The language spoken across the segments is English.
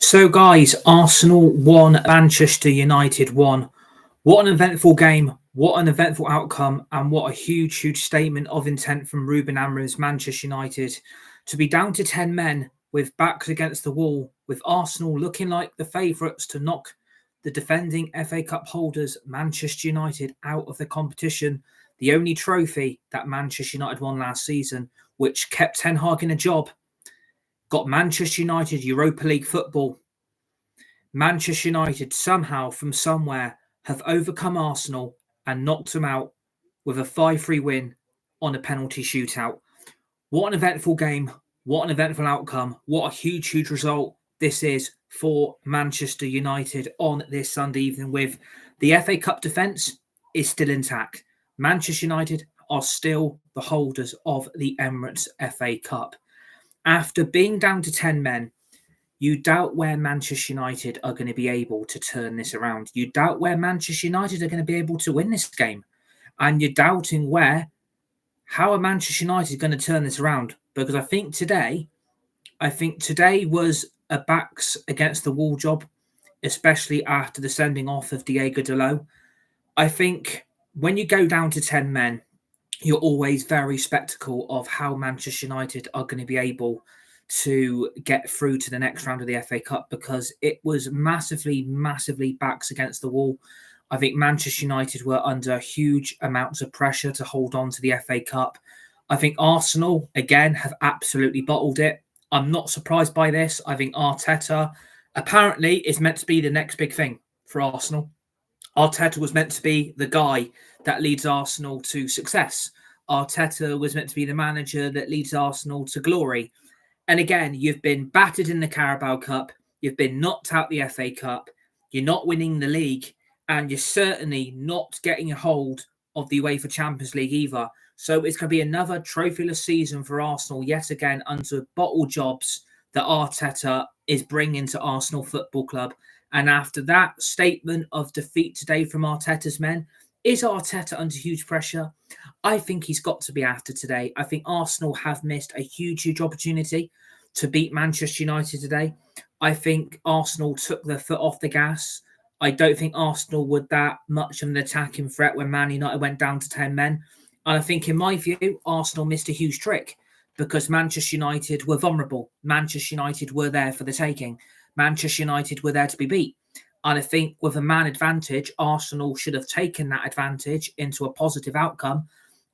So, guys, Arsenal 1, Manchester United 1. What an eventful game, what an eventful outcome, and what a huge, huge statement of intent from Ruben Amorim's Manchester United to be down to 10 men with backs against the wall, with Arsenal looking like the favourites to knock the defending FA Cup holders, Manchester United, out of the competition. The only trophy that Manchester United won last season, which kept Ten Hag in a job, got Manchester United Europa League football. Manchester United somehow from somewhere have overcome Arsenal and knocked them out with a 5-3 win on a penalty shootout. What an eventful game. What an eventful outcome. What a huge, huge result this is for Manchester United on this Sunday evening, with the FA Cup defence is still intact. Manchester United are still the holders of the Emirates FA Cup. After being down to 10 men, you doubt where Manchester United are going to be able to turn this around. You doubt where Manchester United are going to be able to win this game. And you're doubting how are Manchester United going to turn this around? Because I think today was a backs against the wall job, especially after the sending off of Diogo Dalot. I think when you go down to 10 men, you're always very skeptical of how Manchester United are going to be able to get through to the next round of the FA Cup, because it was massively, massively backs against the wall. I think Manchester United were under huge amounts of pressure to hold on to the FA Cup. I think Arsenal, again, have absolutely bottled it. I'm not surprised by this. I think Arteta apparently is meant to be the next big thing for Arsenal. Arteta was meant to be the guy that leads Arsenal to success. Arteta was meant to be the manager that leads Arsenal to glory. And again, you've been battered in the Carabao Cup. You've been knocked out the FA Cup. You're not winning the league. And you're certainly not getting a hold of the UEFA Champions League either. So it's going to be another trophyless season for Arsenal yet again under bottle jobs that Arteta is bringing to Arsenal Football Club. And after that statement of defeat today from Arteta's men, is Arteta under huge pressure? I think he's got to be after today. I think Arsenal have missed a huge, huge opportunity to beat Manchester United today. I think Arsenal took their foot off the gas. I don't think Arsenal were that much of an attacking threat when Man United went down to 10 men. And I think, in my view, Arsenal missed a huge trick because Manchester United were vulnerable. Manchester United were there for the taking. Manchester United were there to be beat. And I think with a man advantage, Arsenal should have taken that advantage into a positive outcome.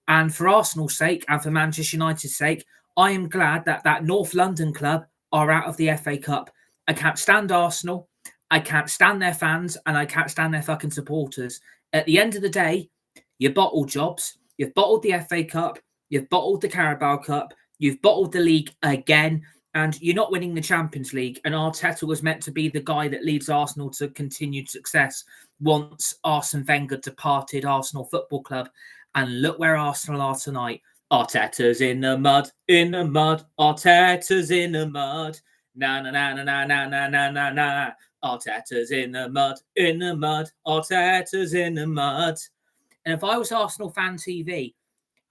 And for Arsenal's sake and for Manchester United's sake, I am glad that North London club are out of the FA Cup. I can't stand Arsenal. I can't stand their fans, and I can't stand their fucking supporters. At the end of the day, you bottle jobs. You've bottled the FA Cup. You've bottled the Carabao Cup. You've bottled the league again. And you're not winning the Champions League. And Arteta was meant to be the guy that leads Arsenal to continued success once Arsene Wenger departed Arsenal Football Club. And look where Arsenal are tonight. Arteta's in the mud, in the mud. Arteta's in the mud. Na na na na na na na na na na. Arteta's in the mud, in the mud. Arteta's in the mud. And if I was Arsenal Fan TV,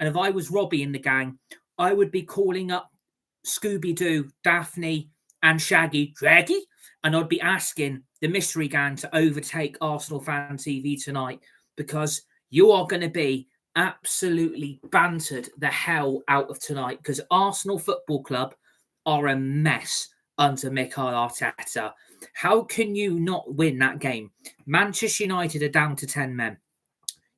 and if I was Robbie in the gang, I would be calling up Scooby-Doo, Daphne, and Shaggy, and I'd be asking the mystery gang to overtake Arsenal Fan TV tonight, because you are going to be absolutely bantered the hell out of tonight, because Arsenal Football Club are a mess under Mikel Arteta. How can you not win that game? Manchester United are down to 10 men.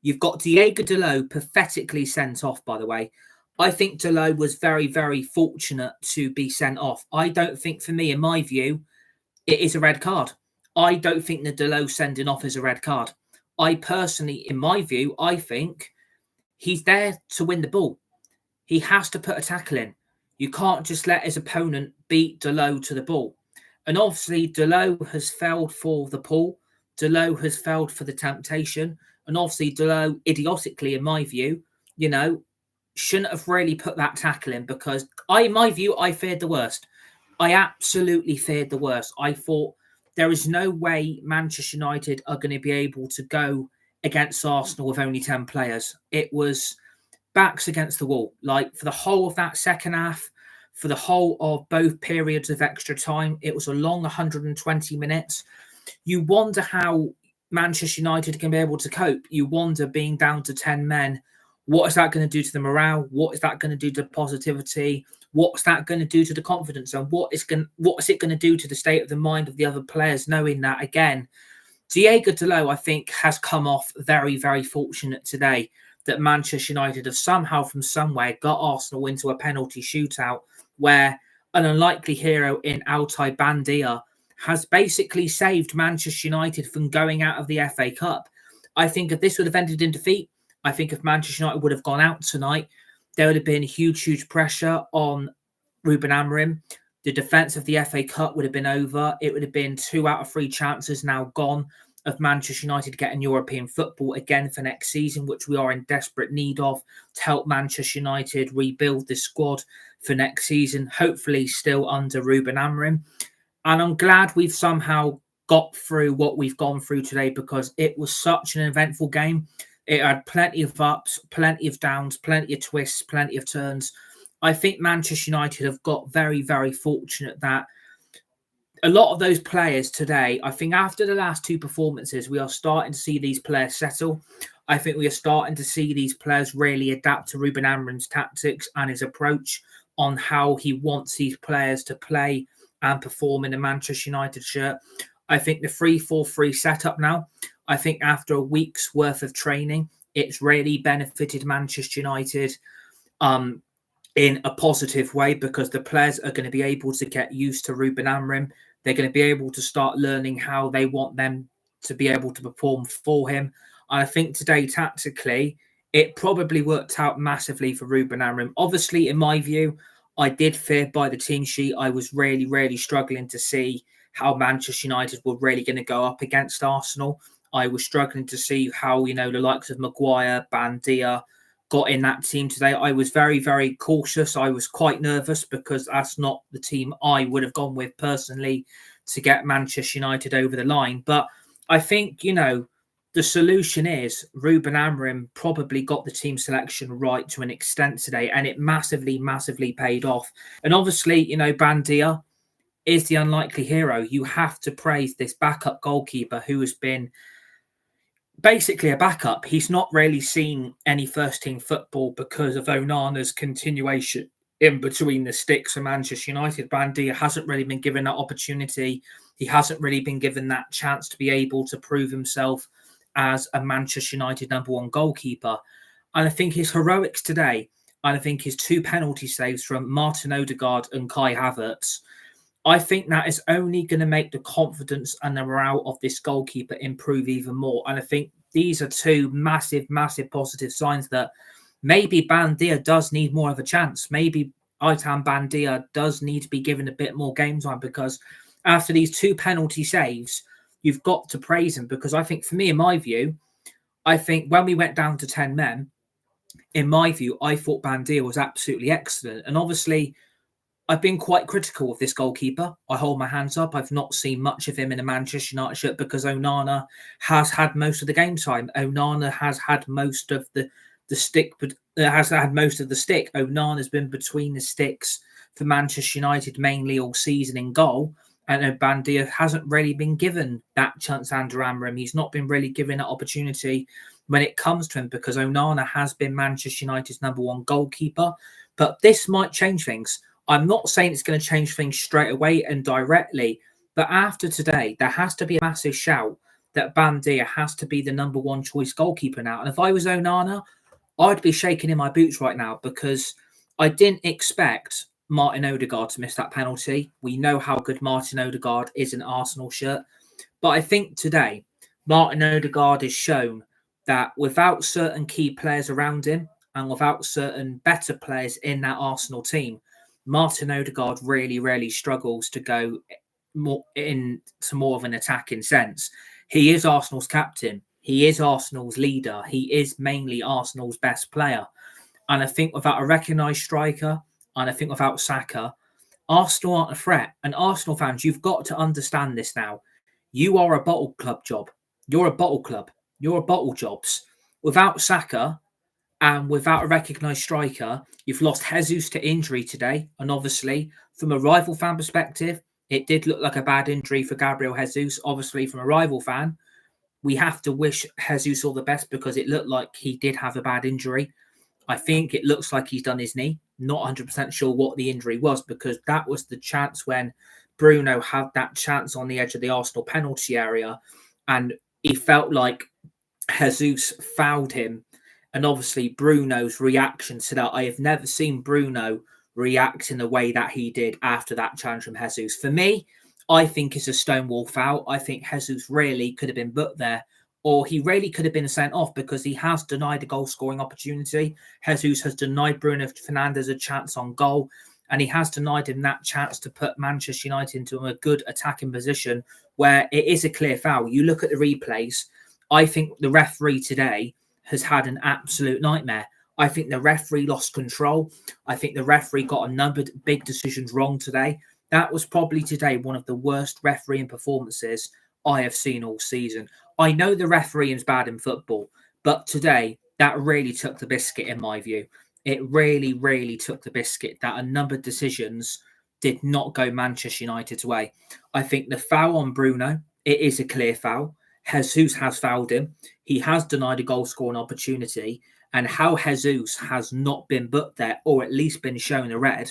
You've got Diogo Dalot pathetically sent off, by the way. I think Dalot was very, very fortunate to be sent off. I don't think, for me, in my view, it is a red card. I don't think the Dalot sending off is a red card. I personally, in my view, I think he's there to win the ball. He has to put a tackle in. You can't just let his opponent beat Dalot to the ball. And obviously, Dalot has failed for the pull. Dalot has failed for the temptation. And obviously, Dalot, idiotically, in my view, shouldn't have really put that tackle in, because in my view, I feared the worst. I absolutely feared the worst. I thought there is no way Manchester United are going to be able to go against Arsenal with only 10 players. It was backs against the wall. Like, for the whole of that second half, for the whole of both periods of extra time. It was a long 120 minutes. You wonder how Manchester United can be able to cope. You wonder, being down to 10 men, what is that going to do to the morale? What is that going to do to positivity? What's that going to do to the confidence? And what is it going to do to the state of the mind of the other players, knowing that, again, Diogo Dalot, I think, has come off very, very fortunate today that Manchester United have somehow, from somewhere, got Arsenal into a penalty shootout where an unlikely hero in Altay Bandia has basically saved Manchester United from going out of the FA Cup. I think if this would have ended in defeat, I think if Manchester United would have gone out tonight, there would have been huge, huge pressure on Ruben Amorim. The defence of the FA Cup would have been over. It would have been 2 out of 3 chances now gone of Manchester United getting European football again for next season, which we are in desperate need of to help Manchester United rebuild the squad for next season, hopefully still under Ruben Amorim. And I'm glad we've somehow got through what we've gone through today, because it was such an eventful game. It had plenty of ups, plenty of downs, plenty of twists, plenty of turns. I think Manchester United have got very, very fortunate that a lot of those players today, I think after the last 2 performances, we are starting to see these players settle. I think we are starting to see these players really adapt to Ruben Amorim's tactics and his approach on how he wants these players to play and perform in a Manchester United shirt. I think the 3-4-3 setup now, I think after a week's worth of training, it's really benefited Manchester United in a positive way, because the players are going to be able to get used to Ruben Amorim. They're going to be able to start learning how they want them to be able to perform for him. And I think today, tactically, it probably worked out massively for Ruben Amorim. Obviously, in my view, I did fear by the team sheet. I was really, really struggling to see how Manchester United were really going to go up against Arsenal. I was struggling to see how, the likes of Maguire, Bandia got in that team today. I was very, very cautious. I was quite nervous because that's not the team I would have gone with personally to get Manchester United over the line. But I think, the solution is Ruben Amorim probably got the team selection right to an extent today, and it massively, massively paid off. And obviously, Bandia is the unlikely hero. You have to praise this backup goalkeeper who has been basically a backup. He's not really seen any first-team football because of Onana's continuation in between the sticks for Manchester United. Bandia hasn't really been given that opportunity. He hasn't really been given that chance to be able to prove himself as a Manchester United #1 goalkeeper. And I think his heroics today, and I think his 2 penalty saves from Martin Odegaard and Kai Havertz, I think that is only going to make the confidence and the morale of this goalkeeper improve even more. And I think these are 2 massive, massive positive signs that maybe Bandia does need more of a chance. Maybe Aitan Bandia does need to be given a bit more game time, because after these 2 penalty saves, you've got to praise him. Because I think, for me, in my view, I think when we went down to 10 men, in my view, I thought Bandia was absolutely excellent. And obviously, I've been quite critical of this goalkeeper. I hold my hands up. I've not seen much of him in a Manchester United shirt because ONANA has had most of the game time. ONANA has had most of the stick, but has had most of the stick. Onana's been between the sticks for Manchester United mainly all season in goal. And Bandia hasn't really been given that chance under Amorim. He's not been really given that opportunity when it comes to him, because ONANA has been Manchester United's #1 goalkeeper. But this might change things. I'm not saying it's going to change things straight away and directly, but after today, there has to be a massive shout that Bandia has to be the #1 choice goalkeeper now. And if I was Onana, I'd be shaking in my boots right now, because I didn't expect Martin Odegaard to miss that penalty. We know how good Martin Odegaard is in Arsenal shirt. But I think today, Martin Odegaard has shown that without certain key players around him and without certain better players in that Arsenal team, Martin Odegaard really, really struggles to go more into more of an attacking sense. He is Arsenal's captain. He is Arsenal's leader. He is mainly Arsenal's best player. And I think without a recognised striker, and I think without Saka, Arsenal aren't a threat. And Arsenal fans, you've got to understand this now. You are a bottle club job. You're a bottle club. You're a bottle jobs. Without Saka And without a recognised striker, you've lost Jesus to injury today. And obviously, from a rival fan perspective, it did look like a bad injury for Gabriel Jesus. Obviously, from a rival fan, we have to wish Jesus all the best because it looked like he did have a bad injury. I think it looks like he's done his knee. Not 100% sure what the injury was because that was the chance when Bruno had that chance on the edge of the Arsenal penalty area and he felt like Jesus fouled him. And obviously Bruno's reaction to that, I have never seen Bruno react in the way that he did after that challenge from Jesus. For me, I think it's a stonewall foul. I think Jesus really could have been booked there, or he really could have been sent off because he has denied a goal scoring opportunity. Jesus has denied Bruno Fernandes a chance on goal, and he has denied him that chance to put Manchester United into a good attacking position where it is a clear foul. You look at the replays, I think the referee today has had an absolute nightmare. I think the referee lost control. I think the referee got a number of big decisions wrong today. That was probably today one of the worst refereeing performances I have seen all season. I know the refereeing is bad in football, but today that really took the biscuit in my view. It really, really took the biscuit that a number of decisions did not go Manchester United's way. I think the foul on Bruno, it is a clear foul. Jesus has fouled him. He has denied a goal scoring opportunity. And how Jesus has not been booked there, or at least been shown a red,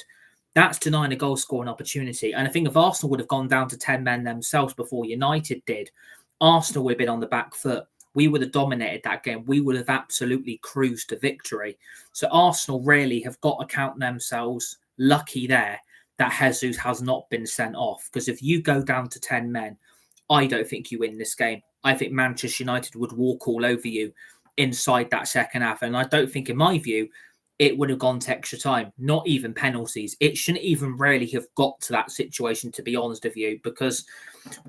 that's denying a goal scoring opportunity. And I think if Arsenal would have gone down to 10 men themselves before United did, Arsenal would have been on the back foot. We would have dominated that game. We would have absolutely cruised to victory. So Arsenal really have got to count themselves lucky there that Jesus has not been sent off. Because if you go down to 10 men, I don't think you win this game. I think Manchester United would walk all over you inside that second half. And I don't think, in my view, it would have gone to extra time, not even penalties. It shouldn't even really have got to that situation, to be honest with you, because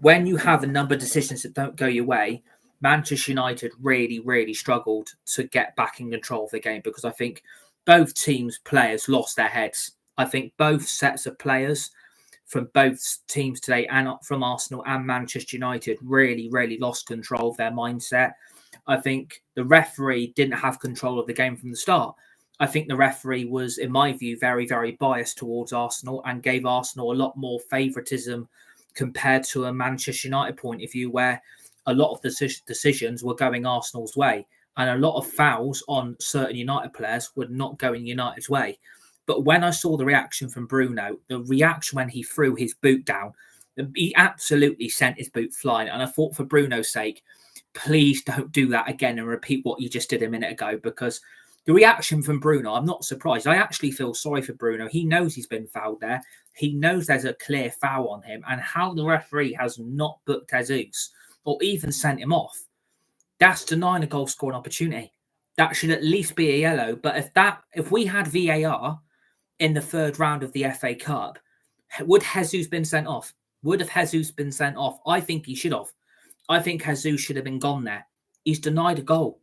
when you have a number of decisions that don't go your way, Manchester United really, really struggled to get back in control of the game because I think both teams' players lost their heads. I think both sets of players from both teams today and from Arsenal and Manchester United really, really lost control of their mindset. I think the referee didn't have control of the game from the start. I think the referee was, in my view, very, very biased towards Arsenal and gave Arsenal a lot more favouritism compared to a Manchester United point of view where a lot of the decisions were going Arsenal's way and a lot of fouls on certain United players were not going United's way. But when I saw the reaction from Bruno, the reaction when he threw his boot down, he absolutely sent his boot flying. And I thought, for Bruno's sake, please don't do that again and repeat what you just did a minute ago, because the reaction from Bruno, I'm not surprised. I actually feel sorry for Bruno. He knows he's been fouled there. He knows there's a clear foul on him. And how the referee has not booked Jesus or even sent him off, that's denying a goal scoring opportunity. That should at least be a yellow. But if we had VAR in the third round of the FA Cup, would Jesus been sent off? Would have Jesus been sent off? I think he should have. I think Jesus should have been gone there. He's denied a goal.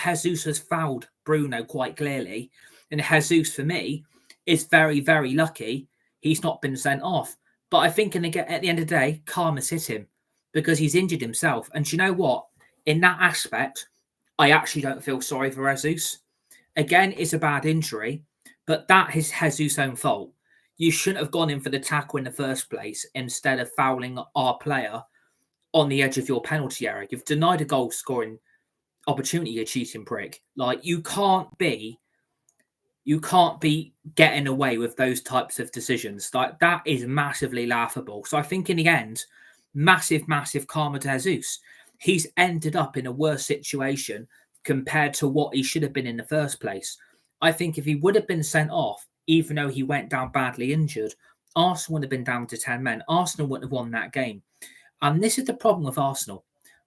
Jesus has fouled Bruno quite clearly. And Jesus, for me, is very, very lucky he's not been sent off. But I think at the end of the day, karma's hit him because he's injured himself. And do you know what? In that aspect, I actually don't feel sorry for Jesus. Again, it's a bad injury, but that is Jesus' own fault. You shouldn't have gone in for the tackle in the first place instead of fouling our player on the edge of your penalty area. You've denied a goal scoring opportunity, you cheating prick. Like, you can't be getting away with those types of decisions. Like, that is massively laughable. So I think in the end, massive karma to Jesus. He's ended up in a worse situation compared to what he should have been in the first place. I think if he would have been sent off, even though he went down badly injured, Arsenal would have been down to 10 men. Arsenal wouldn't have won that game. And this is the problem with Arsenal.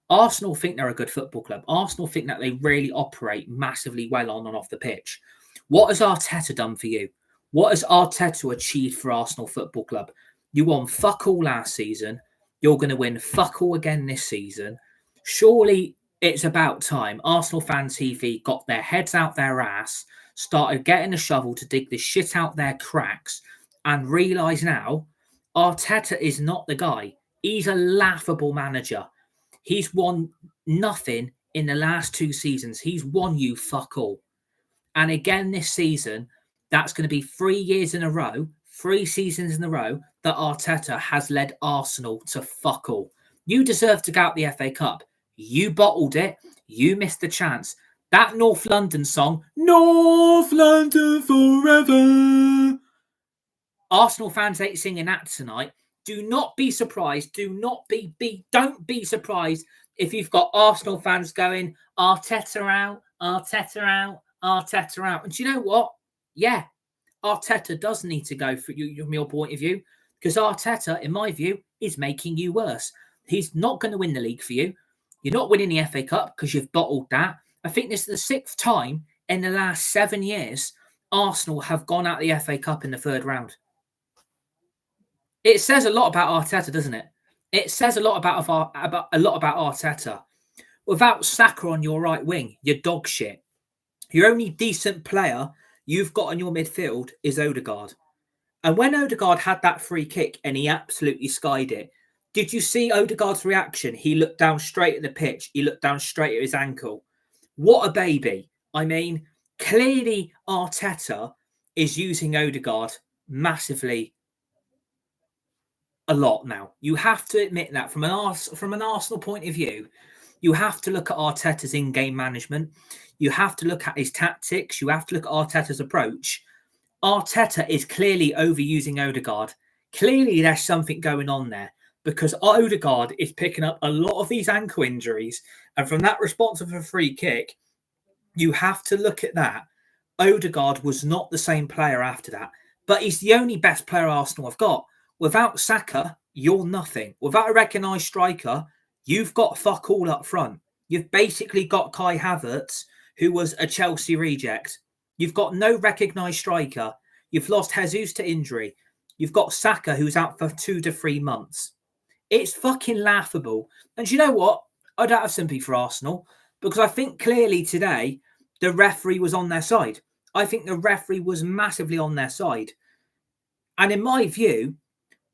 Arsenal think they're a good football club. Arsenal think that they really operate massively well on and off the pitch. What has Arteta done for you? What has Arteta achieved for Arsenal Football Club? You won fuck all last season. You're going to win fuck all again this season. Surely it's about time Arsenal Fan TV got their heads out their ass, started getting a shovel to dig the shit out their cracks, and realise now Arteta is not the guy. He's a laughable manager. He's won nothing in the last 2 seasons. He's won you fuck all. And again this season, that's going to be 3 years in a row, 3 seasons in a row that Arteta has led Arsenal to fuck all. You deserve to go out the FA Cup. You bottled it. You missed the chance. That North London song, North London forever. Arsenal fans hate singing that tonight. Do not be surprised. Don't be surprised if you've got Arsenal fans going, Arteta out, Arteta out, Arteta out. And do you know what? Yeah, Arteta does need to go from your point of view, because Arteta, in my view, is making you worse. He's not going to win the league for you. You're not winning the FA Cup because you've bottled that. I think this is the 6th time in the last 7 years Arsenal have gone out the FA Cup in the 3rd round. It says a lot about Arteta, doesn't it? It says a lot about Arteta. Without Saka on your right wing, you're dog shit. Your only decent player you've got in your midfield is Odegaard. And when Odegaard had that free kick and he absolutely skied it, did you see Odegaard's reaction? He looked down straight at the pitch. He looked down straight at his ankle. What a baby. I mean, clearly Arteta is using Odegaard massively a lot now. You have to admit that from an Arsenal point of view, you have to look at Arteta's in-game management. You have to look at his tactics. You have to look at Arteta's approach. Arteta is clearly overusing Odegaard. Clearly, there's something going on there, because Odegaard is picking up a lot of these ankle injuries. And from that response of a free kick, you have to look at that. Odegaard was not the same player after that, but he's the only best player Arsenal have got. Without Saka, you're nothing. Without a recognised striker, you've got fuck all up front. You've basically got Kai Havertz, who was a Chelsea reject. You've got no recognised striker. You've lost Jesus to injury. You've got Saka, who's out for 2 to 3 months. It's fucking laughable. And you know what? I don't have sympathy for Arsenal, because I think clearly today the referee was on their side. I think the referee was massively on their side. And in my view,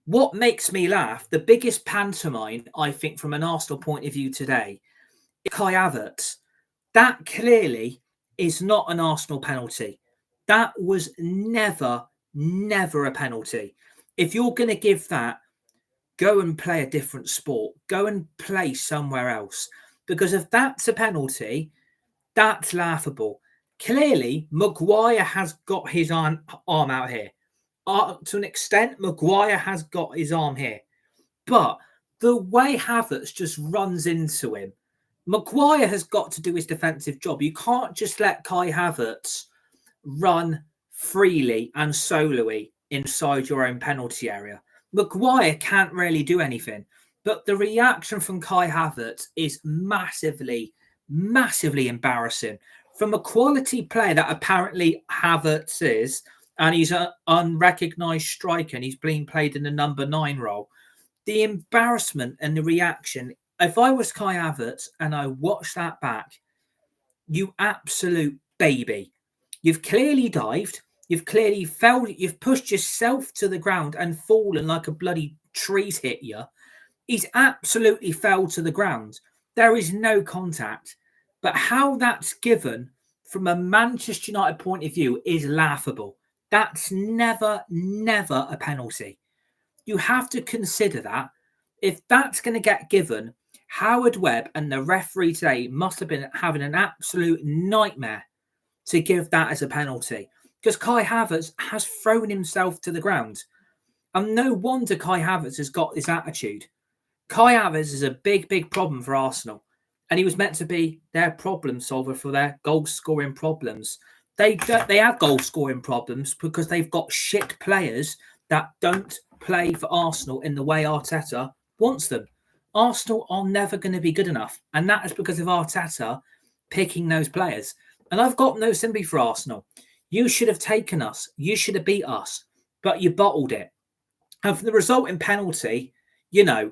what makes me laugh, the biggest pantomime, I think, from an Arsenal point of view today, is Kai Havertz. That clearly is not an Arsenal penalty. That was never a penalty. If you're going to give that, go and play a different sport. Go and play somewhere else. Because if that's a penalty, that's laughable. Clearly, Maguire has got his arm out here. To an extent, Maguire has got his arm here. But the way Havertz just runs into him, Maguire has got to do his defensive job. You can't just let Kai Havertz run freely and soloy inside your own penalty area. Maguire can't really do anything. But the reaction from Kai Havertz is massively embarrassing. From a quality player that apparently Havertz is, and he's an unrecognised striker and he's being played in the number 9 role, the embarrassment and the reaction, if I was Kai Havertz and I watched that back, you absolute baby. You've clearly dived. You've clearly fell. You've pushed yourself to the ground and fallen like a bloody tree's hit you. He's absolutely fell to the ground. There is no contact. But how that's given from a Manchester United point of view is laughable. That's never a penalty. You have to consider that. If that's going to get given, Howard Webb and the referee today must have been having an absolute nightmare to give that as a penalty, because Kai Havertz has thrown himself to the ground. And no wonder Kai Havertz has got this attitude. Kai Havertz is a big problem for Arsenal. And he was meant to be their problem solver for their goal-scoring problems. They have goal-scoring problems because they've got shit players that don't play for Arsenal in the way Arteta wants them. Arsenal are never going to be good enough. And that is because of Arteta picking those players. And I've got no sympathy for Arsenal. You should have taken us. You should have beat us. But you bottled it. And for the resulting penalty, you know,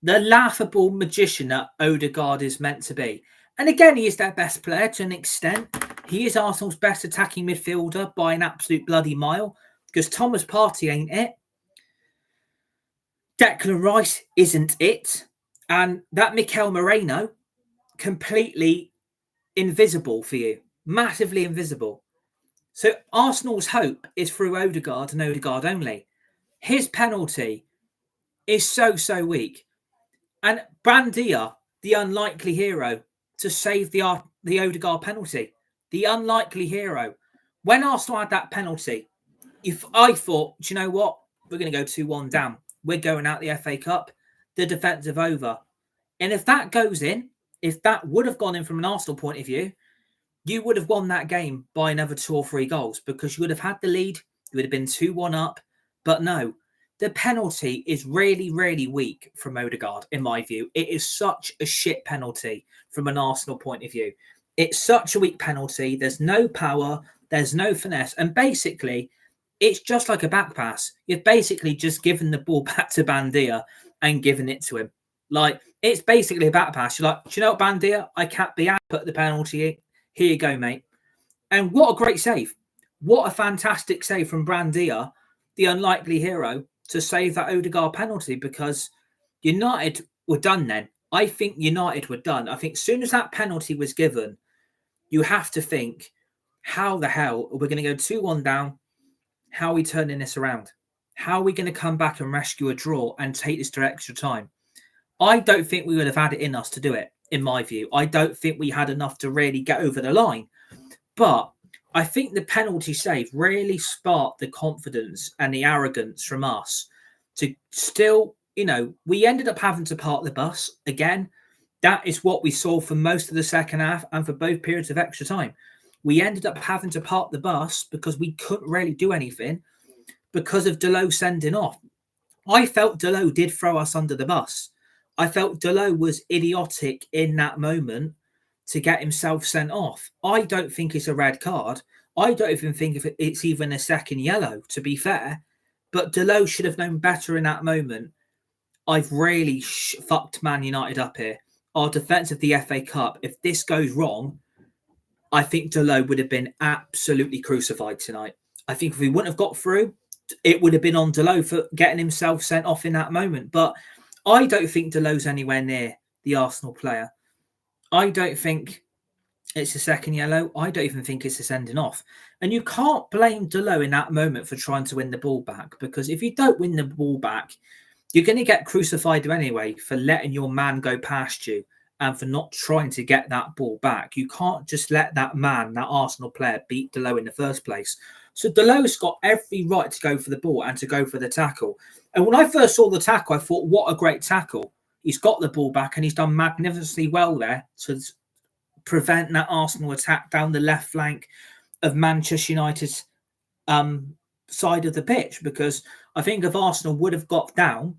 the laughable magician that Odegaard is meant to be. And again, he is their best player to an extent. He is Arsenal's best attacking midfielder by an absolute bloody mile, because Thomas Partey ain't it. Declan Rice isn't it. And that Mikel Moreno, completely invisible for you. Massively invisible. So Arsenal's hope is through Odegaard and Odegaard only. His penalty is so weak. And Brandia, the unlikely hero, to save the Odegaard penalty. The unlikely hero. When Arsenal had that penalty, if I thought, do you know what? We're going to go 2-1 down. We're going out the FA Cup. The defensive over. And if that goes in, if that would have gone in from an Arsenal point of view, you would have won that game by another 2 or 3 goals because you would have had the lead. You would have been 2-1 up. But no, the penalty is really weak from Odegaard, in my view. It is such a shit penalty from an Arsenal point of view. It's such a weak penalty. There's no power. There's no finesse. And basically, it's just like a back pass. You've basically just given the ball back to Bandia and given it to him. Like, it's basically a back pass. You're like, do you know what, Bandia? I can't be out. Put the penalty in. Here you go, mate. And what a great save. What a fantastic save from Brandia, the unlikely hero, to save that Odegaard penalty, because United were done then. I think United were done. I think as soon as that penalty was given, you have to think, how the hell are we going to go 2-1 down? How are we turning this around? How are we going to come back and rescue a draw and take this to extra time? I don't think we would have had it in us to do it, in my view. I don't think we had enough to really get over the line. But I think the penalty save really sparked the confidence and the arrogance from us to still, you know, we ended up having to park the bus again. That is what we saw for most of the second half and for both periods of extra time. We ended up having to park the bus because we couldn't really do anything because of DALOT sending off. I felt DALOT did throw us under the bus. I felt DALOT was idiotic in that moment to get himself sent off. I don't think it's a red card. I don't even think it's even a second yellow, to be fair. But DALOT should have known better in that moment. I've really fucked Man United up here. Our defence of the FA Cup, if this goes wrong, I think DALOT would have been absolutely crucified tonight. I think if we wouldn't have got through, it would have been on DALOT for getting himself sent off in that moment. But I don't think DALOT's anywhere near the Arsenal player. I don't think it's a second yellow. I don't even think it's a sending off. And you can't blame DALOT in that moment for trying to win the ball back, because if you don't win the ball back, you're going to get crucified anyway for letting your man go past you and for not trying to get that ball back. You can't just let that man, that Arsenal player, beat DALOT in the first place. So DALOT's got every right to go for the ball and to go for the tackle. And when I first saw the tackle, I thought, what a great tackle. He's got the ball back and he's done magnificently well there to prevent that Arsenal attack down the left flank of Manchester United's side of the pitch. Because I think if Arsenal would have got down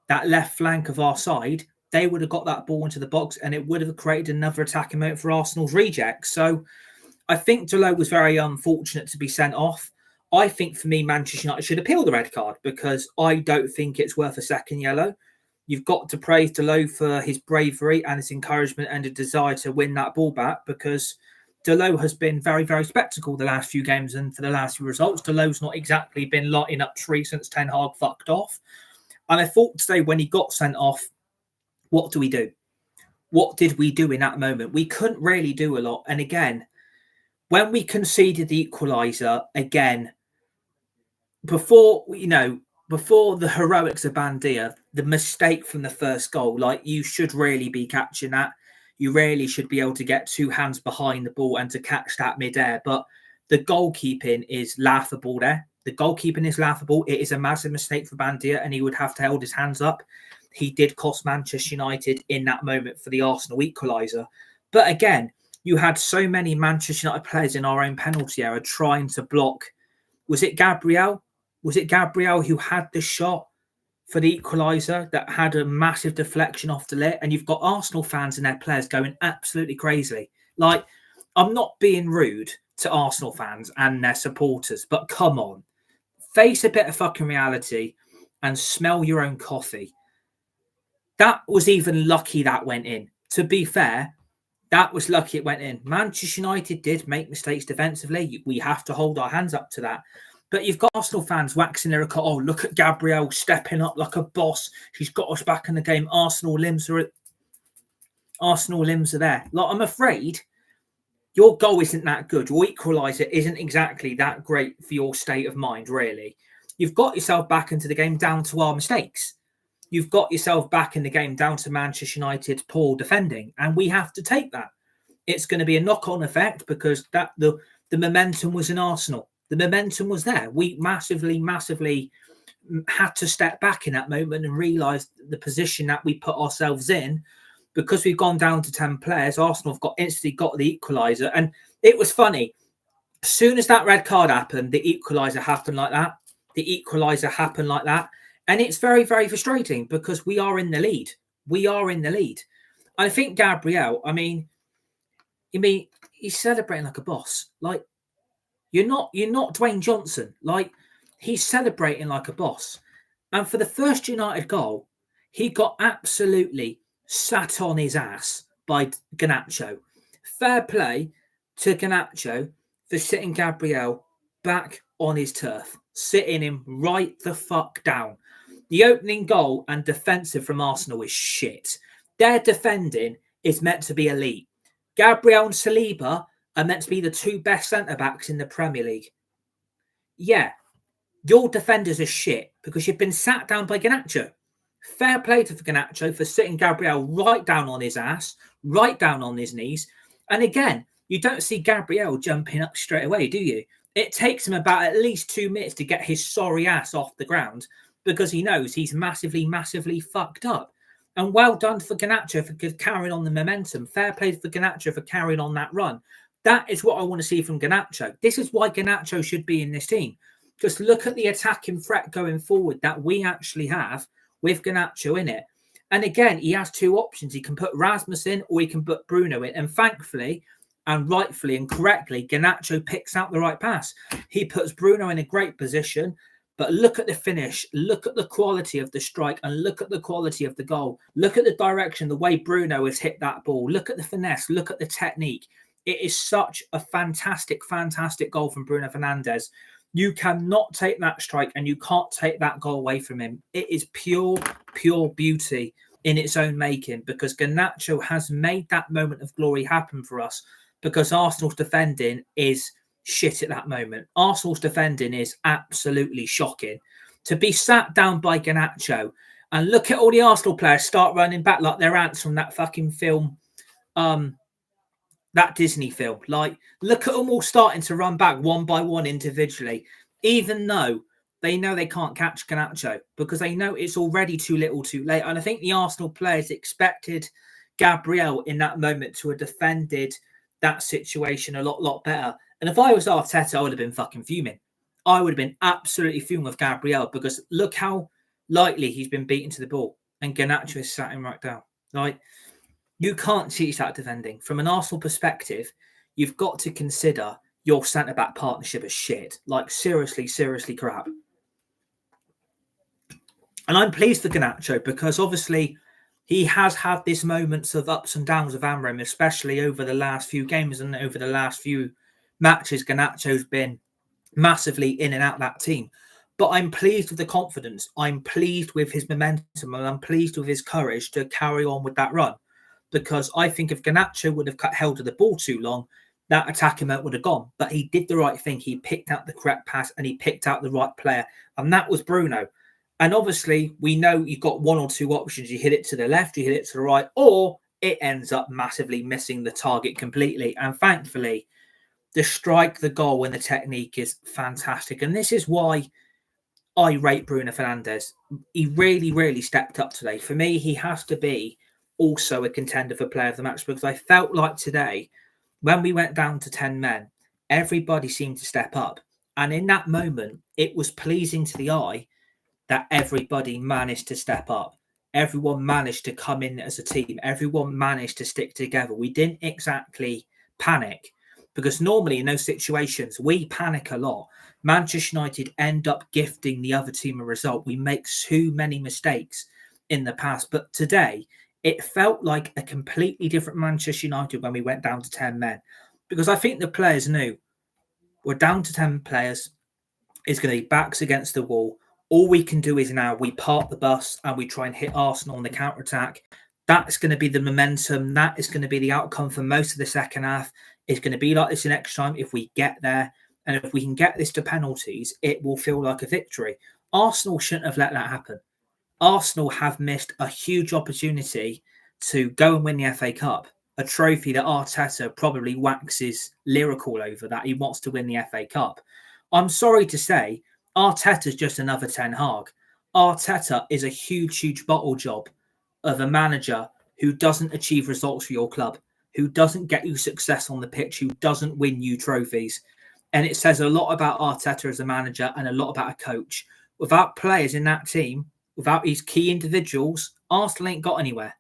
that left flank of our side, they would have got that ball into the box and it would have created another attacking moment for Arsenal's rejects. So I think DALOT was very unfortunate to be sent off. I think for me, Manchester United should appeal the red card because I don't think it's worth a second yellow. You've got to praise DALOT for his bravery and his encouragement and a desire to win that ball back, because DALOT has been very spectacle the last few games and for the last few results. DALOT's not exactly been lighting up trees since Ten Hag fucked off. And I thought today when he got sent off, what do we do? What did we do in that moment? We couldn't really do a lot. And again, when we conceded the equaliser, again, before the heroics of Bandia, the mistake from the first goal, like, you should really be catching that. You really should be able to get 2 hands behind the ball and to catch that mid-air. But the goalkeeping is laughable there. The goalkeeping is laughable. It is a massive mistake for Bandia and he would have to hold his hands up. He did cost Manchester United in that moment for the Arsenal equaliser. But again, you had so many Manchester United players in our own penalty area trying to block. Was it Gabriel? Was it Gabriel who had the shot for the equaliser that had a massive deflection off the lit? And you've got Arsenal fans and their players going absolutely crazy. Like, I'm not being rude to Arsenal fans and their supporters, but come on. Face a bit of fucking reality and smell your own coffee. That was even lucky that went in. To be fair, that was lucky it went in. Manchester United did make mistakes defensively. We have to hold our hands up to that. But you've got Arsenal fans waxing lyrical. Oh, look at Gabriel stepping up like a boss. She's got us back in the game. Arsenal limbs are there. Like, I'm afraid your goal isn't that good. Your equaliser isn't exactly that great for your state of mind, really. You've got yourself back into the game down to our mistakes. You've got yourself back in the game down to Manchester United's poor defending, and we have to take that. It's going to be a knock-on effect because the momentum was in Arsenal. The momentum was there. We massively had to step back in that moment and realise the position that we put ourselves in. Because we've gone down to 10 players, Arsenal have instantly got the equaliser. And it was funny. As soon as that red card happened, the equaliser happened like that. The equaliser happened like that. And it's very, very frustrating because we are in the lead. We are in the lead. I think Gabriel, I mean, he's celebrating like a boss. Like, you're not Dwayne Johnson. Like, he's celebrating like a boss. And for the first United goal, he got absolutely sat on his ass by Garnacho. Fair play to Garnacho for sitting Gabriel back on his turf, sitting him right the fuck down. The opening goal and defensive from Arsenal is shit. Their defending is meant to be elite. Gabriel and Saliba are meant to be the two best centre-backs in the Premier League. Yeah, your defenders are shit because you've been sat down by Garnacho. Fair play to Garnacho for sitting Gabriel right down on his ass, right down on his knees. And again, you don't see Gabriel jumping up straight away, do you? It takes him about at least 2 minutes to get his sorry ass off the ground because he knows he's massively fucked up. And well done for Garnacho for carrying on the momentum. Fair play for Garnacho for carrying on that run. That is what I want to see from Garnacho. This is why Garnacho should be in this team. Just look at the attacking threat going forward that we actually have with Garnacho in it. And again, he has two options. He can put Rasmus in or he can put Bruno in. And thankfully and rightfully and correctly, Garnacho picks out the right pass. He puts Bruno in a great position. But look at the finish. Look at the quality of the strike and look at the quality of the goal. Look at the direction, the way Bruno has hit that ball. Look at the finesse. Look at the technique. It is such a fantastic goal from Bruno Fernandes. You cannot take that strike and you can't take that goal away from him. It is pure beauty in its own making because Garnacho has made that moment of glory happen for us because Arsenal's defending is shit at that moment. Arsenal's defending is absolutely shocking. To be sat down by Garnacho and look at all the Arsenal players start running back like they're ants from that fucking film, that Disney film. Like, look at them all starting to run back one by one individually, even though they know they can't catch Garnacho because they know it's already too little too late. And I think the Arsenal players expected Gabriel in that moment to have defended that situation a lot better. And if I was Arteta, I would have been fucking fuming. I would have been absolutely fuming with Gabriel because look how lightly he's been beaten to the ball and Garnacho is sat him right down. Like, you can't teach that defending. From an Arsenal perspective, you've got to consider your centre-back partnership as shit. Like, seriously crap. And I'm pleased for Garnacho because obviously he has had these moments of ups and downs with Amram, especially over the last few games and over the last few matches. Garnacho's been massively in and out of that team. But I'm pleased with the confidence. I'm pleased with his momentum and I'm pleased with his courage to carry on with that run. Because I think if Garnacho would have held to the ball too long, that attacking mode would have gone. But he did the right thing. He picked out the correct pass and he picked out the right player. And that was Bruno. And obviously, we know you've got one or two options. You hit it to the left, you hit it to the right, or it ends up massively missing the target completely. And thankfully, the strike, the goal, and the technique is fantastic. And this is why I rate Bruno Fernandes. He really stepped up today. For me, he has to be also a contender for player of the match because I felt like today, when we went down to 10 men, everybody seemed to step up. And in that moment, it was pleasing to the eye that everybody managed to step up. Everyone managed to come in as a team. Everyone managed to stick together. We didn't exactly panic because normally in those situations, we panic a lot. Manchester United end up gifting the other team a result. We make too many mistakes in the past. But today, it felt like a completely different Manchester United when we went down to 10 men. Because I think the players knew we're down to 10 players. It's going to be backs against the wall. All we can do is now we park the bus and we try and hit Arsenal on the counter-attack. That's going to be the momentum. That is going to be the outcome for most of the second half. It's going to be like this the next time if we get there. And if we can get this to penalties, it will feel like a victory. Arsenal shouldn't have let that happen. Arsenal have missed a huge opportunity to go and win the FA Cup, a trophy that Arteta probably waxes lyrical over, that he wants to win the FA Cup. I'm sorry to say, Arteta's just another Ten Hag. Arteta is a huge, huge bottle job of a manager who doesn't achieve results for your club, who doesn't get you success on the pitch, who doesn't win you trophies. And it says a lot about Arteta as a manager and a lot about a coach. Without players in that team, without these key individuals, Arsenal ain't got anywhere.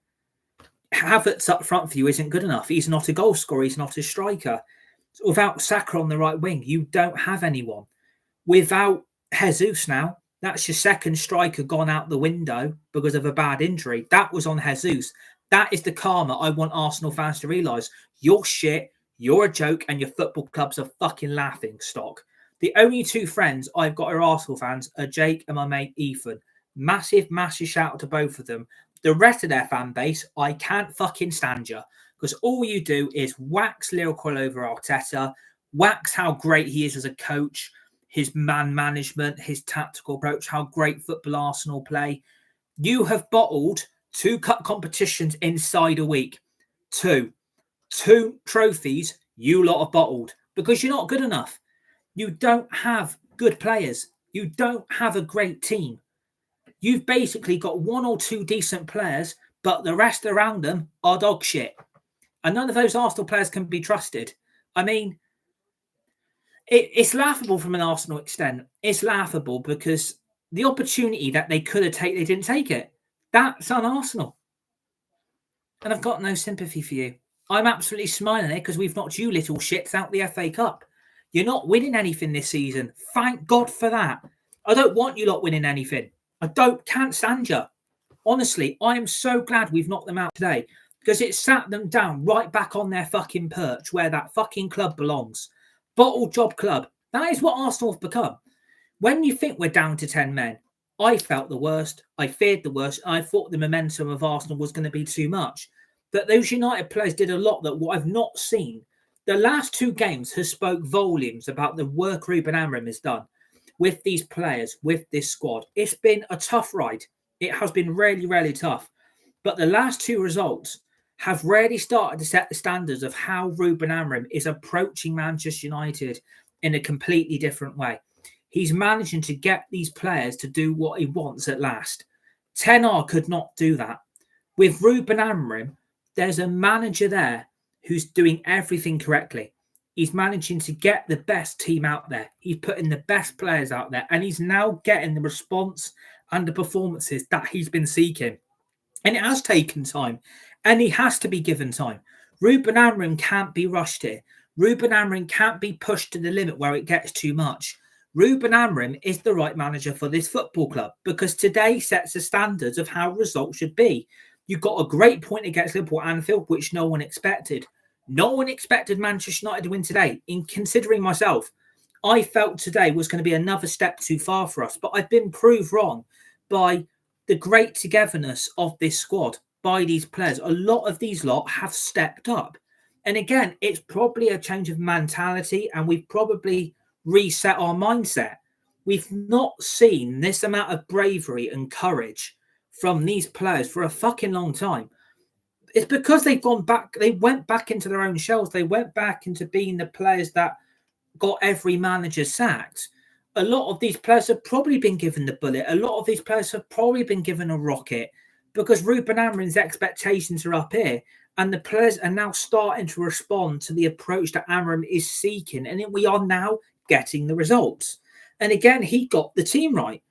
Havertz up front for you isn't good enough. He's not a goal scorer. He's not a striker. Without Saka on the right wing, you don't have anyone. Without Jesus now, that's your second striker gone out the window because of a bad injury. That was on Jesus. That is the karma I want Arsenal fans to realise. You're shit, you're a joke, and your football club's a fucking laughing stock. The only two friends I've got are Arsenal fans are Jake and my mate Ethan. Massive, massive shout out to both of them. The rest of their fan base, I can't fucking stand you. Because all you do is wax lyrical over Arteta, wax how great he is as a coach, his man management, his tactical approach, how great football Arsenal play. You have bottled 2 cup competitions inside a week. Two trophies you lot have bottled because you're not good enough. You don't have good players. You don't have a great team. You've basically got 1 or 2 decent players, but the rest around them are dog shit. And none of those Arsenal players can be trusted. I mean, it's laughable from an Arsenal extent. It's laughable because the opportunity that they could have taken, they didn't take it. That's on Arsenal. And I've got no sympathy for you. I'm absolutely smiling here because we've knocked you little shits out the FA Cup. You're not winning anything this season. Thank God for that. I don't want you lot winning anything. Can't stand you. Honestly, I am so glad we've knocked them out today because it sat them down right back on their fucking perch where that fucking club belongs. Bottle job club. That is what Arsenal have become. When you think we're down to 10 men, I felt the worst. I feared the worst. I thought the momentum of Arsenal was going to be too much. But those United players did a lot that what I've not seen. The last 2 games has spoke volumes about the work Ruben Amorim has done with these players, with this squad. It's been a tough ride. It has been really, really tough. But the last 2 results have really started to set the standards of how Ruben Amorim is approaching Manchester United in a completely different way. He's managing to get these players to do what he wants at last. Ten Hag could not do that. With Ruben Amorim, there's a manager there who's doing everything correctly. He's managing to get the best team out there. He's putting the best players out there. And he's now getting the response and the performances that he's been seeking. And it has taken time. And he has to be given time. Ruben Amorim can't be rushed here. Ruben Amorim can't be pushed to the limit where it gets too much. Ruben Amorim is the right manager for this football club because today sets the standards of how results should be. You got a great point against Liverpool at Anfield, which no one expected. No one expected Manchester United to win today. In considering myself, I felt today was going to be another step too far for us. But I've been proved wrong by the great togetherness of this squad, by these players. A lot of these lot have stepped up. And again, it's probably a change of mentality and we've probably reset our mindset. We've not seen this amount of bravery and courage from these players for a fucking long time. It's because they've gone back. They went back into their own shells. They went back into being the players that got every manager sacked. A lot of these players have probably been given the bullet. A lot of these players have probably been given a rocket because Ruben Amorim's expectations are up here and the players are now starting to respond to the approach that Amorim is seeking. And we are now getting the results. And again, he got the team right.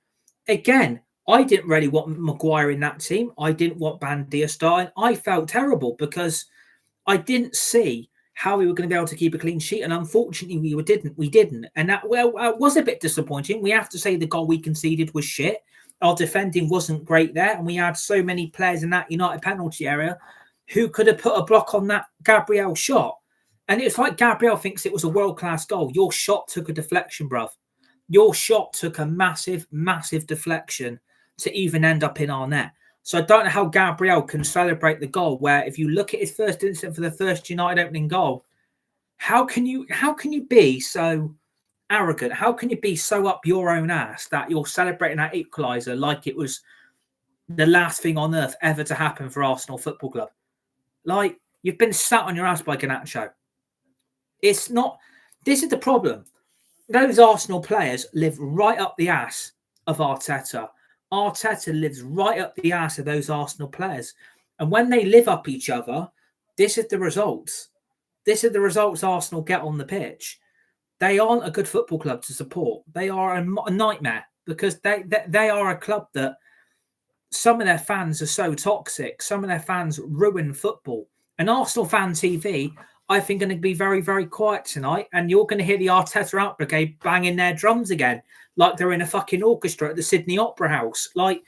Again, I didn't really want Maguire in that team. I didn't want Bandia starting. I felt terrible because I didn't see how we were going to be able to keep a clean sheet. And unfortunately, we didn't. And that was a bit disappointing. We have to say the goal we conceded was shit. Our defending wasn't great there. And we had so many players in that United penalty area who could have put a block on that Gabriel shot. And it's like Gabriel thinks it was a world-class goal. Your shot took a deflection, bruv. Your shot took a massive, massive deflection to even end up in our net. So I don't know how Gabriel can celebrate the goal where if you look at his first incident for the first United opening goal, How can you be so arrogant? How can you be so up your own ass that you're celebrating that equaliser like it was the last thing on earth ever to happen for Arsenal Football Club? Like, you've been sat on your ass by Garnacho. It's not. This is the problem. Those Arsenal players live right up the ass of Arteta. Arteta lives right up the ass of those Arsenal players. And when they live up each other, this is the results. This is the results Arsenal get on the pitch. They aren't a good football club to support. They are a nightmare because they are a club that some of their fans are so toxic. Some of their fans ruin football. And Arsenal Fan TV, I think, going to be very, very quiet tonight. And you're going to hear the Arteta Out Brigade banging their drums again, like they're in a fucking orchestra at the Sydney Opera House. Like,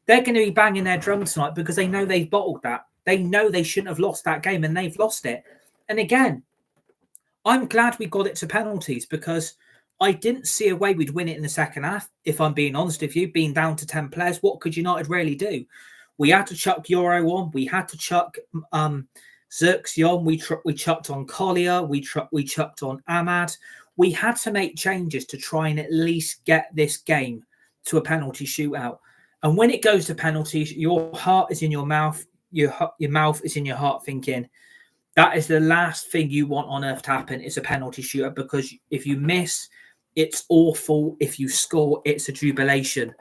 they're going to be banging their drums tonight because they know they've bottled that. They know they shouldn't have lost that game, and they've lost it. And again, I'm glad we got it to penalties because I didn't see a way we'd win it in the second half. If I'm being honest with you, being down to 10 players, what could United really do? We had to chuck YORO on. We had to chuck ZIRKZEE on. We chucked on Collier. We chucked on Ahmad. We had to make changes to try and at least get this game to a penalty shootout. And when it goes to penalties, your heart is in your mouth. Your mouth is in your heart, thinking that is the last thing you want on earth to happen. It's a penalty shootout because if you miss, it's awful. If you score, it's a jubilation.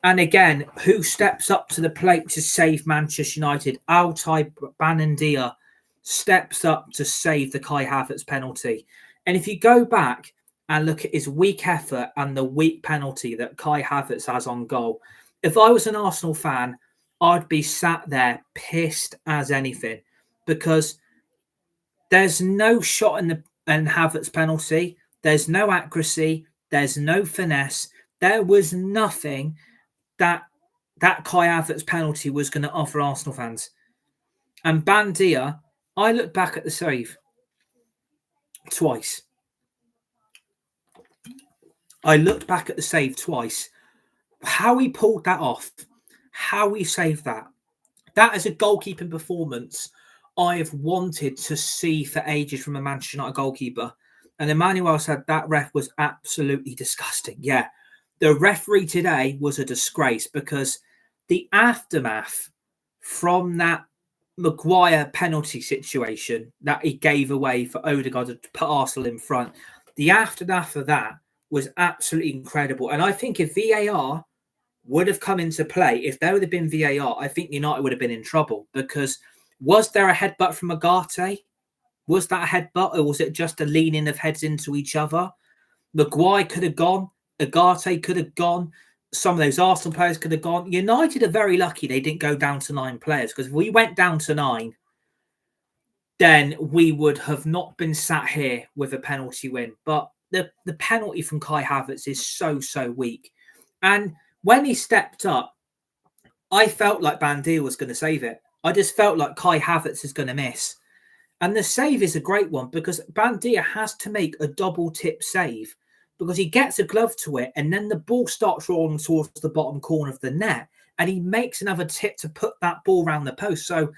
And again, who steps up to the plate to save Manchester United? Altay Bayindir steps up to save the Kai Havertz penalty. And if you go back and look at his weak effort and the weak penalty that Kai Havertz has on goal, if I was an Arsenal fan, I'd be sat there pissed as anything because there's no shot in Havertz penalty. There's no accuracy. There's no finesse. There was nothing that Kai Havertz penalty was going to offer Arsenal fans. And Bayindir, I looked back at the save twice. How he pulled that off. How he saved that. That is a goalkeeping performance I have wanted to see for ages from a Manchester United goalkeeper. And Emmanuel said that ref was absolutely disgusting. Yeah, the referee today was a disgrace because the aftermath from that Maguire penalty situation that he gave away for Odegaard to put Arsenal in front, the aftermath of that was absolutely incredible. And I think if VAR would have come into play, if there would have been VAR, I think United would have been in trouble because was there a headbutt from Ugarte? Was that a headbutt or was it just a leaning of heads into each other? Maguire could have gone. Ugarte could have gone. Some of those Arsenal players could have gone. United are very lucky they didn't go down to 9 players because if we went down to 9, then we would have not been sat here with a penalty win. But the penalty from Kai Havertz is so weak. And when he stepped up, I felt like Bayindir was going to save it. I just felt like Kai Havertz is going to miss. And the save is a great one because Bayindir has to make a double tip save because he gets a glove to it and then the ball starts rolling towards the bottom corner of the net and he makes another tip to put that ball around the post. So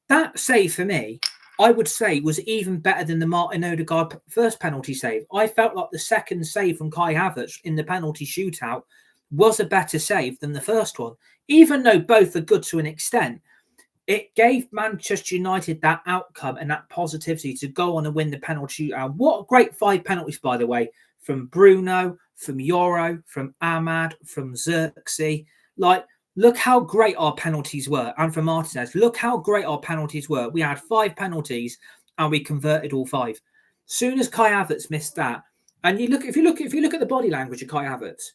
that save for me, I would say, was even better than the Martin Odegaard first penalty save. I felt like the second save from Kai Havertz in the penalty shootout was a better save than the first one. Even though both are good to an extent, it gave Manchester United that outcome and that positivity to go on and win the penalty shootout. What a great 5 penalties, by the way, from Bruno, from YORO, from Ahmad, from ZIRKZEE. Like, look how great our penalties were. And from Martinez, look how great our penalties were. We had 5 penalties and we converted all 5. Soon as Kai Havertz missed that, and if you look at the body language of Kai Havertz,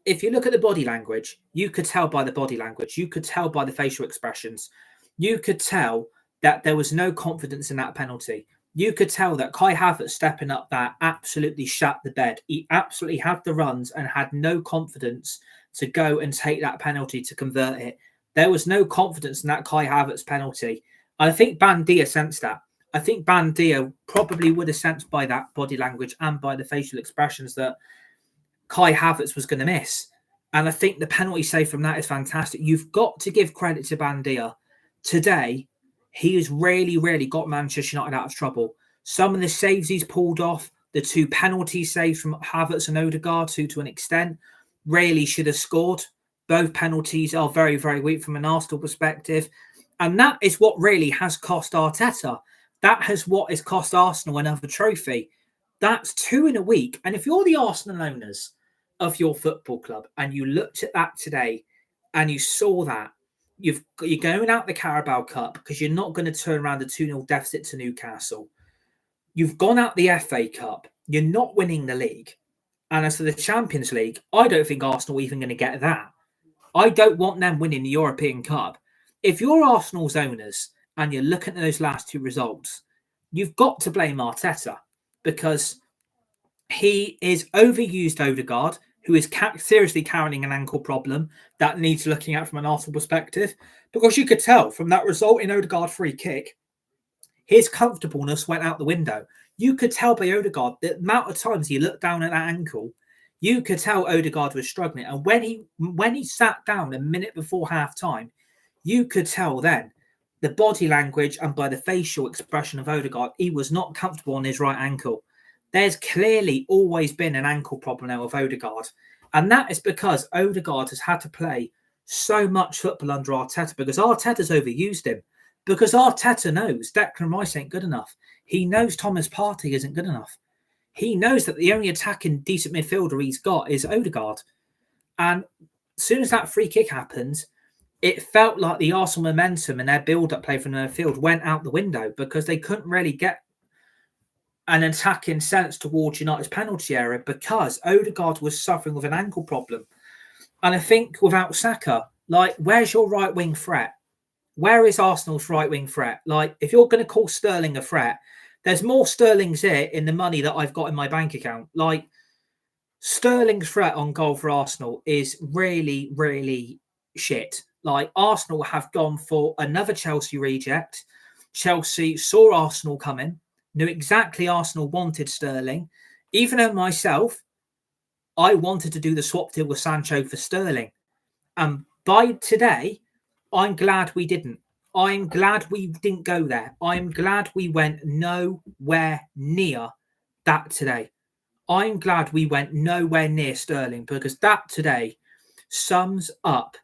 if you look at the body language, you could tell by the body language. You could tell by the facial expressions. You could tell that there was no confidence in that penalty. You could tell that Kai Havertz stepping up that absolutely shut the bed. He absolutely had the runs and had no confidence to go and take that penalty to convert it. There was no confidence in that Kai Havertz penalty. And I think Bayindir sensed that. I think Bayindir probably would have sensed by that body language and by the facial expressions that Kai Havertz was going to miss. And I think the penalty save from that is fantastic. You've got to give credit to Bayindir. Today, he has really got Manchester United out of trouble. Some of the saves he's pulled off, the 2 penalty saves from Havertz and Odegaard, who to an extent really should have scored. Both penalties are very, very weak from an Arsenal perspective. And that is what really has cost Arteta. That is what has cost Arsenal another trophy. That's 2 in a week. And if you're the Arsenal owners of your football club and you looked at that today and you saw that, you're going out the Carabao Cup because you're not going to turn around a 2-0 deficit to Newcastle. You've gone out the FA Cup. You're not winning the league. And as for the Champions League, I don't think Arsenal are even going to get that. I don't want them winning the European Cup. If you're Arsenal's owners and you're looking at those last 2 results, you've got to blame Arteta because he is overused Odegaard, who is seriously carrying an ankle problem that needs looking at from an Arsenal perspective. Because you could tell from that result in Odegaard free kick, his comfortableness went out the window. You could tell by Odegaard the amount of times he looked down at that ankle. You could tell Odegaard was struggling. And when he sat down a minute before half-time, you could tell then the body language and by the facial expression of Odegaard, he was not comfortable on his right ankle. There's clearly always been an ankle problem now with Odegaard. And that is because Odegaard has had to play so much football under Arteta because Arteta's overused him. Because Arteta knows Declan Rice ain't good enough. He knows Thomas Partey isn't good enough. He knows that the only attacking decent midfielder he's got is Odegaard. And as soon as that free kick happened, it felt like the Arsenal momentum and their build-up play from the midfield went out the window because they couldn't really get an attacking sense towards United's penalty area because Odegaard was suffering with an ankle problem. And I think without Saka, like, where's your right-wing threat? Where is Arsenal's right-wing threat? Like, if you're going to call Sterling a threat, there's more Sterlings here in the money that I've got in my bank account. Like, Sterling's threat on goal for Arsenal is really, really shit. Like, Arsenal have gone for another Chelsea reject. Chelsea saw Arsenal coming, knew exactly Arsenal wanted Sterling. Even though myself, I wanted to do the swap deal with Sancho for Sterling. And by today, I'm glad we didn't. I'm glad we didn't go there. I'm glad we went nowhere near that today. I'm glad we went nowhere near Sterling because that today sums up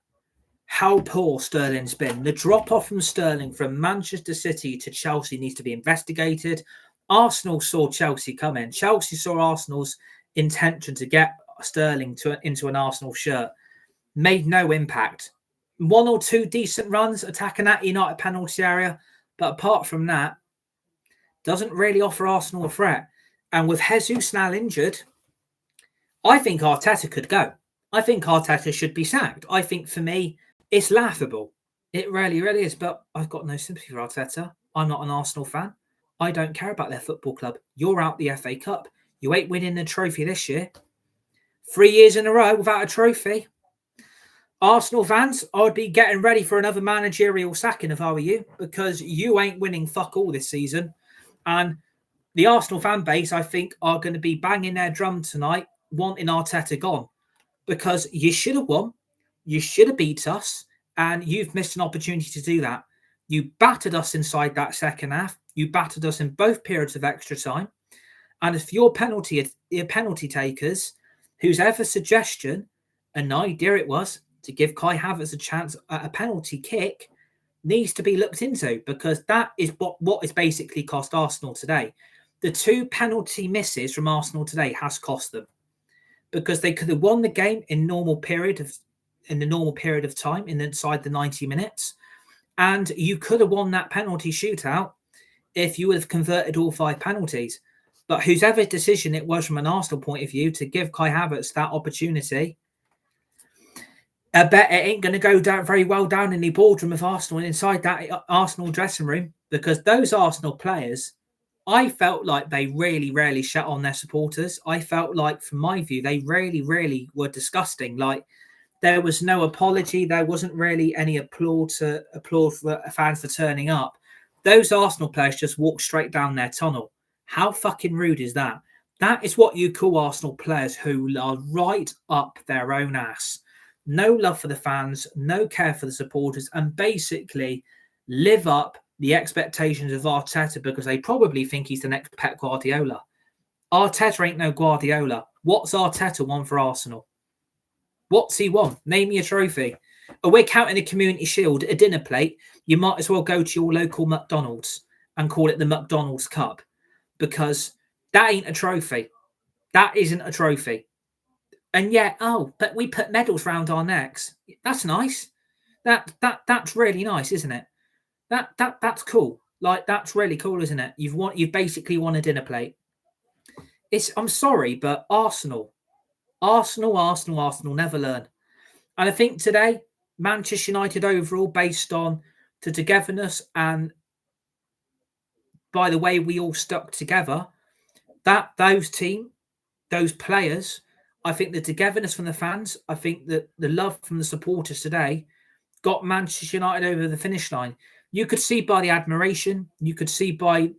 how poor Sterling's been. The drop-off from Sterling from Manchester City to Chelsea needs to be investigated. Arsenal saw Chelsea come in. Chelsea saw Arsenal's intention to get Sterling into an Arsenal shirt. Made no impact. 1 or 2 decent runs attacking that United penalty area. But apart from that, doesn't really offer Arsenal a threat. And with Jesus now injured, I think Arteta could go. I think Arteta should be sacked. I think for me, it's laughable. It really, really is. But I've got no sympathy for Arteta. I'm not an Arsenal fan. I don't care about their football club. You're out the FA Cup. You ain't winning the trophy this year. 3 years in a row without a trophy. Arsenal fans, I would be getting ready for another managerial sacking if I were you, because you ain't winning fuck all this season. And the Arsenal fan base, I think, are going to be banging their drum tonight, wanting Arteta gone. Because you should have won, you should have beat us, and you've missed an opportunity to do that. You battered us inside that second half. You battered us in both periods of extra time. And if your penalty takers, whose ever suggestion and idea it was to give Kai Havertz a chance at a penalty kick, needs to be looked into, because that is what is basically cost Arsenal today. The 2 penalty misses from Arsenal today has cost them, because they could have won the game in the normal period of time inside the 90 minutes, and you could have won that penalty shootout if you would have converted all 5 penalties. But whosever decision it was from an Arsenal point of view to give Kai Havertz that opportunity, I bet it ain't going to go down very well down in the boardroom of Arsenal and inside that Arsenal dressing room, because those Arsenal players, I felt like they really, really shut on their supporters. I felt like, from my view, they really, really were disgusting. Like, there was no apology. There wasn't really any applaud for fans for turning up. Those Arsenal players just walked straight down their tunnel. How fucking rude is that? That is what you call Arsenal players who are right up their own ass. No love for the fans, no care for the supporters, and basically live up the expectations of Arteta because they probably think he's the next Pep Guardiola. Arteta ain't no Guardiola. What's Arteta won for Arsenal? What's he won? Name me a trophy. We're counting a Community Shield, a dinner plate. You might as well go to your local McDonald's and call it the McDonald's Cup, because that ain't a trophy. That isn't a trophy. And yet, but we put medals round our necks. That's nice. That's really nice, isn't it? That's cool. Like, that's really cool, isn't it? You've basically won a dinner plate. I'm sorry, but Arsenal never learn. And I think today, Manchester United overall, based on the togetherness and by the way we all stuck together, those players, I think the togetherness from the fans, I think that the love from the supporters today got Manchester United over the finish line. You could see by the admiration, you could see by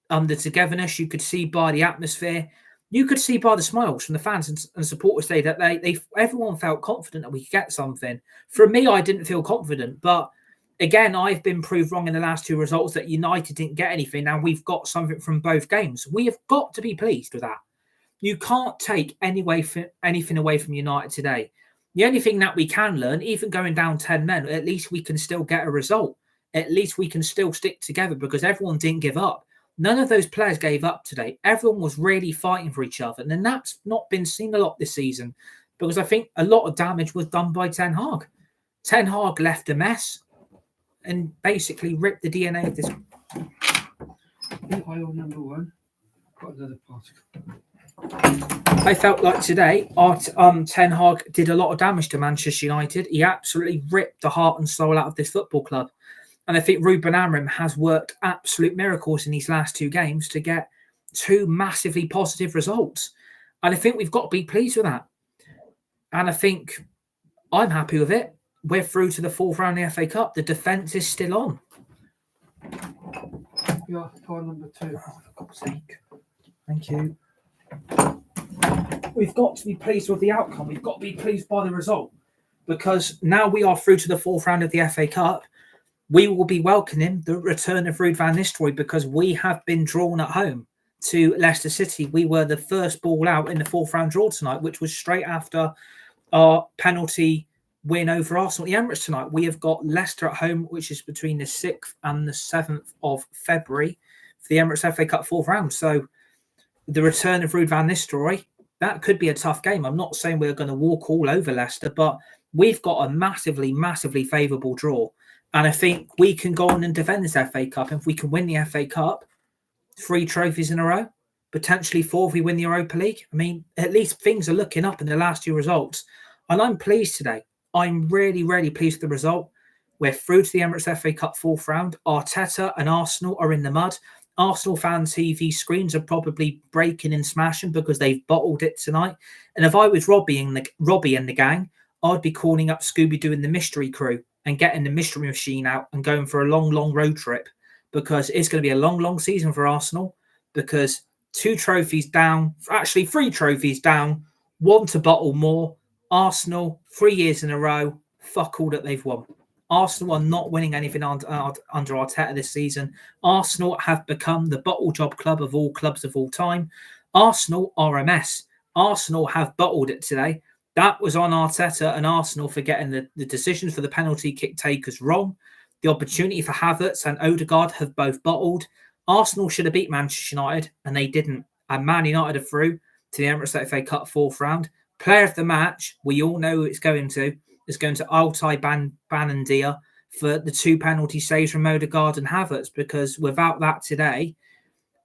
the togetherness, you could see by the atmosphere, you could see by the smiles from the fans and supporters today that everyone felt confident that we could get something. For me, I didn't feel confident, but again, I've been proved wrong in the last two results that United didn't get anything. Now we've got something from both games. We have got to be pleased with that. You can't take anything away from United today. The only thing that we can learn, even going down 10 men, at least we can still get a result. At least we can still stick together because everyone didn't give up. None of those players gave up today. Everyone was really fighting for each other. And then that's not been seen a lot this season because I think a lot of damage was done by Ten Hag. Ten Hag left a mess and basically ripped the DNA of this. Pile number one. Got another particle. I felt like today, Ten Hag did a lot of damage to Manchester United. He absolutely ripped the heart and soul out of this football club. And I think Ruben Amorim has worked absolute miracles in these last two games to get two massively positive results. And I think we've got to be pleased with that. And I think I'm happy with it. We're through to the fourth round of the FA Cup. The defence is still on. Yeah, pile number two. Oh, for God's sake. Thank you. We've got to be pleased with the outcome. We've got to be pleased by the result. Because now we are through to the fourth round of the FA Cup. We will be welcoming the return of Ruud van Nistelrooy because we have been drawn at home to Leicester City. We were the first ball out in the fourth round draw tonight, which was straight after our penalty win over Arsenal at the Emirates tonight. We have got Leicester at home, which is between the 6th and the 7th of February for the Emirates FA Cup fourth round. So the return of Ruud van Nistelrooy, that could be a tough game. I'm not saying we're going to walk all over Leicester, but we've got a massively, massively favourable draw. And I think we can go on and defend this FA Cup. And if we can win the FA Cup, 3 trophies in a row, potentially 4 if we win the Europa League. I mean, at least things are looking up in the last 2 results. And I'm pleased today. I'm really, really pleased with the result. We're through to the Emirates FA Cup fourth round. Arteta and Arsenal are in the mud. Arsenal fan TV screens are probably breaking and smashing because they've bottled it tonight. And if I was Robbie and the gang, I'd be calling up Scooby-Doo and the Mystery Crew and getting the mystery machine out and going for a long, long road trip because it's going to be a long, long season for Arsenal because 2 trophies down, actually 3 trophies down, 1 to bottle more. Arsenal, 3 years in a row, fuck all that they've won. Arsenal are not winning anything under Arteta this season. Arsenal have become the bottle job club of all clubs of all time. Arsenal are a mess. Arsenal have bottled it today. That was on Arteta and Arsenal for getting the decisions for the penalty kick takers wrong. The opportunity for Havertz and Odegaard have both bottled. Arsenal should have beat Manchester United, and they didn't. And Man United are through to the Emirates FA Cup fourth round. Player of the match, we all know it's going to Altay Bayindir for the 2 penalty saves from Odegaard and Havertz, because without that today,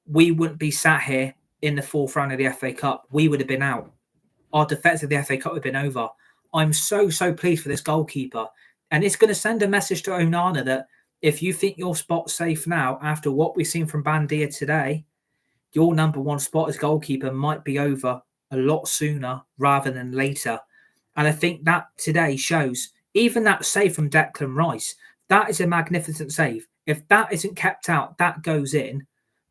we wouldn't be sat here in the fourth round of the FA Cup. We would have been out. Our defence of the FA Cup would have been over. I'm so pleased for this goalkeeper. And it's going to send a message to ONANA that if you think your spot's safe now, after what we've seen from Bayindir today, your number 1 spot as goalkeeper might be over a lot sooner rather than later. And I think that today shows, even that save from Declan Rice, that is a magnificent save. If that isn't kept out, that goes in,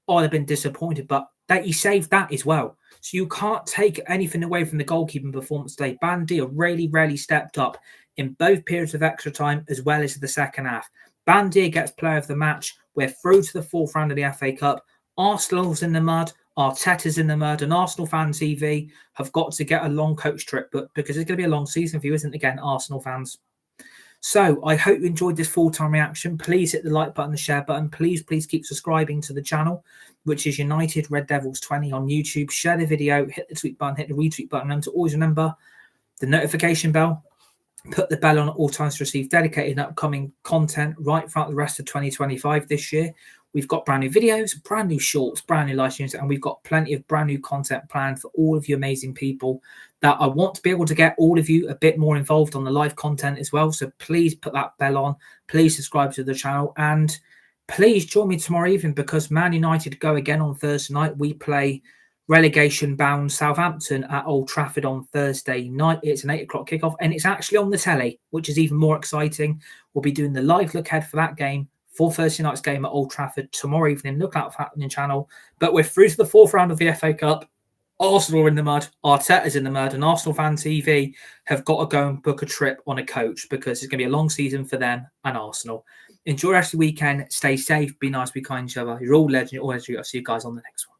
I'd have been disappointed. But that he saved that as well. So you can't take anything away from the goalkeeping performance today. Bayindir really stepped up in both periods of extra time as well as the second half. Bandier gets player of the match. We're through to the fourth round of the FA Cup. Arsenal's in the mud. Arteta's in the mud. And Arsenal Fan TV have got to get a long coach trip, but because it's going to be a long season for you, isn't it? Again, Arsenal fans. So I hope you enjoyed this full-time reaction. Please hit the like button, the share button. Please keep subscribing to the channel, which is United Red Devils 20 on YouTube. Share the video, hit the tweet button, hit the retweet button. And to always remember the notification bell. Put the bell on at all times to receive dedicated and upcoming content right throughout the rest of 2025 this year. We've got brand new videos, brand new shorts, brand new live streams, and we've got plenty of brand new content planned for all of you amazing people that I want to be able to get all of you a bit more involved on the live content as well. So please put that bell on. Please subscribe to the channel. And please join me tomorrow evening because Man United go again on Thursday night. We play relegation-bound Southampton at Old Trafford on Thursday night. It's an 8 o'clock kickoff, and it's actually on the telly, which is even more exciting. We'll be doing the live look ahead for that game, for Thursday night's game at Old Trafford tomorrow evening. Look out for that on the channel. But we're through to the fourth round of the FA Cup. Arsenal are in the mud. Arteta's in the mud, and Arsenal Fan TV have got to go and book a trip on a coach because it's going to be a long season for them and Arsenal. Enjoy the rest of the weekend. Stay safe. Be nice. Be kind to each other. You're all legend. You're all legend. I'll see you guys on the next one.